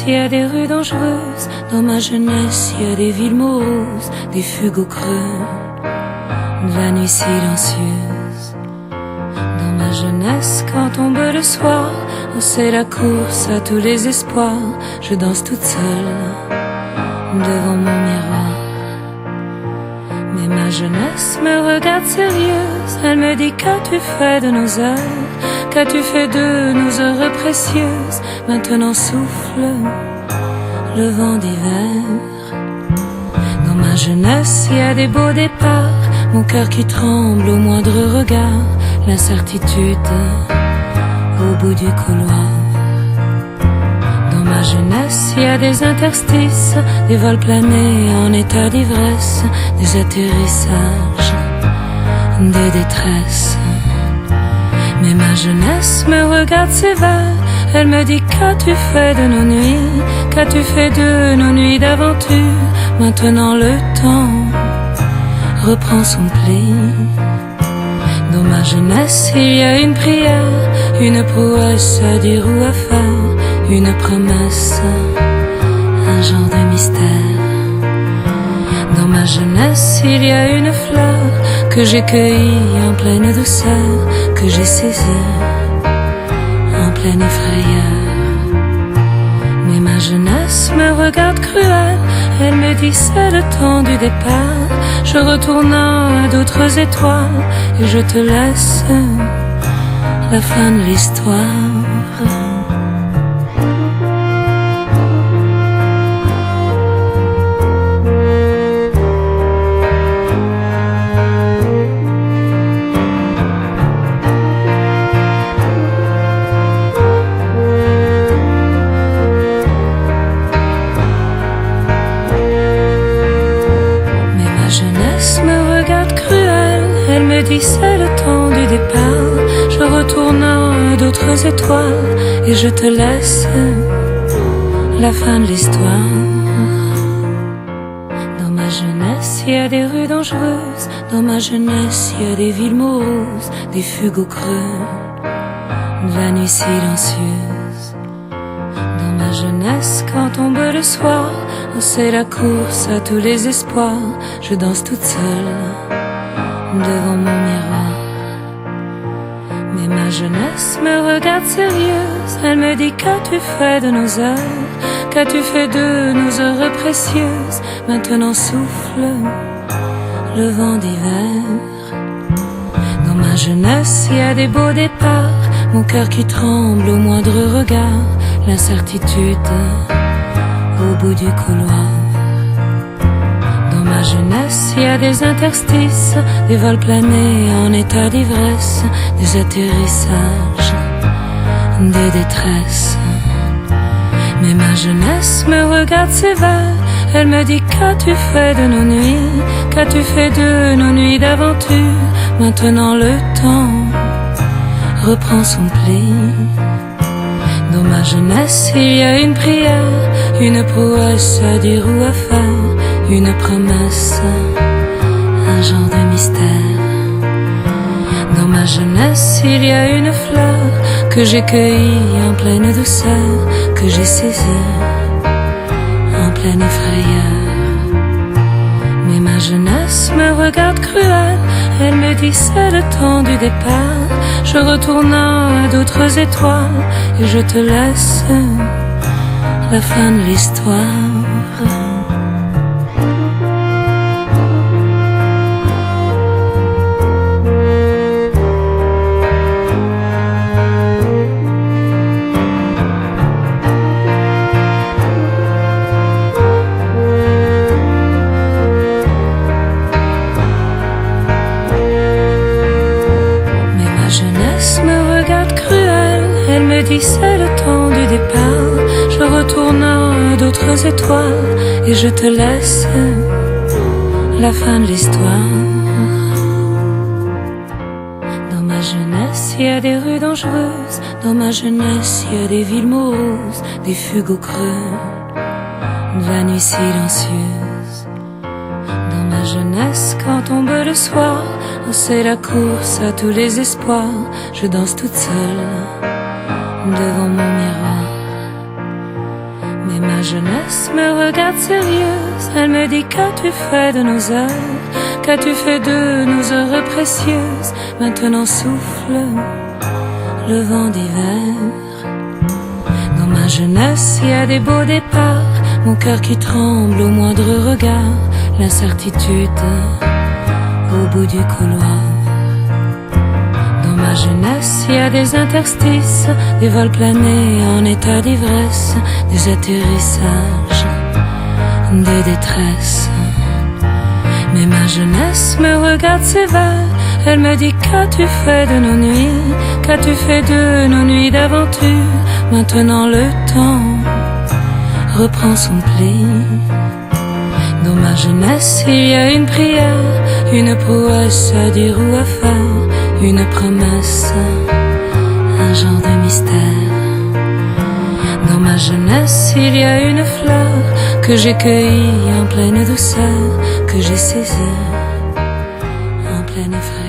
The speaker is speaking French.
il y a des rues dangereuses. Dans ma jeunesse, il y a des villes moroses, des fugues au creux de la nuit silencieuse. Dans ma jeunesse, quand tombe le soir, oh, c'est la course à tous les espoirs. Je danse toute seule devant mon miroir. Mais ma jeunesse me regarde sérieuse. Elle me dit: qu'as-tu fait de nos heures? Qu'as-tu fait de nos heures précieuses? Maintenant souffle le vent d'hiver. Dans ma jeunesse, il y a des beaux départs. Mon cœur qui tremble au moindre regard. L'incertitude au bout du couloir. Dans ma jeunesse, il y a des interstices, des vols planés en état d'ivresse, des atterrissages, des détresses. Mais ma jeunesse me regarde sévère. Elle me dit: qu'as-tu fait de nos nuits? Qu'as-tu fait de nos nuits d'aventure? Maintenant le temps reprend son pli. Dans ma jeunesse, il y a une prière, une prouesse à dire ou à faire, une promesse, un genre de mystère. Dans ma jeunesse, il y a une fleur que j'ai cueillie en pleine douceur, que j'ai saisie en pleine frayeur. Mais ma jeunesse me regarde cruelle. Elle me dit: c'est le temps du départ. Je retourne à d'autres étoiles et je te laisse la fin de l'histoire. C'est le temps du départ. Je retourne à d'autres étoiles et je te laisse la fin de l'histoire. Dans ma jeunesse, il y a des rues dangereuses. Dans ma jeunesse, il y a des villes moroses, des fugues au creux de la nuit silencieuse. Dans ma jeunesse, quand tombe le soir, oh, c'est la course à tous les espoirs. Je danse toute seule devant mon miroir. Mais ma jeunesse me regarde sérieuse. Elle me dit: qu'as-tu fait de nos heures? Qu'as-tu fait de nos heures précieuses? Maintenant souffle le vent d'hiver. Dans ma jeunesse, il y a des beaux départs. Mon cœur qui tremble au moindre regard. L'incertitude au bout du couloir. Dans ma jeunesse, il y a des interstices, des vols planés en état d'ivresse, des atterrissages, des détresses. Mais ma jeunesse me regarde sévère. Elle me dit: qu'as-tu fait de nos nuits? Qu'as-tu fait de nos nuits d'aventure? Maintenant le temps reprend son pli. Dans ma jeunesse, il y a une prière, une prouesse à dire ou à faire, une promesse, un genre de mystère. Dans ma jeunesse, il y a une fleur que j'ai cueillie en pleine douceur, que j'ai saisie en pleine frayeur. Mais ma jeunesse me regarde cruelle. Elle me dit: c'est le temps du départ. Je retourne à d'autres étoiles et je te laisse la fin de l'histoire. C'est le temps du départ. Je retourne à d'autres étoiles et je te laisse la fin de l'histoire. Dans ma jeunesse, il y a des rues dangereuses. Dans ma jeunesse, il y a des villes moroses, des fugues au creux de la nuit silencieuse. Dans ma jeunesse, quand tombe le soir, oh, c'est la course à tous les espoirs. Je danse toute seule devant mon miroir. Mais ma jeunesse me regarde sérieuse. Elle me dit: qu'as-tu fait de nos heures? Qu'as-tu fait de nos heures précieuses? Maintenant souffle le vent d'hiver. Dans ma jeunesse, il y a des beaux départs, mon cœur qui tremble au moindre regard, l'incertitude au bout du couloir. Dans ma jeunesse, il y a des interstices, des vols planés en état d'ivresse, des atterrissages, des détresses. Mais ma jeunesse me regarde sévère, elle me dit: qu'as-tu fait de nos nuits? Qu'as-tu fait de nos nuits d'aventure? Maintenant le temps reprend son pli. Dans ma jeunesse, il y a une prière, une prouesse à dire ou à faire, une promesse, un genre de mystère. Dans ma jeunesse, il y a une fleur que j'ai cueillie en pleine douceur, que j'ai saisie en pleine effroi.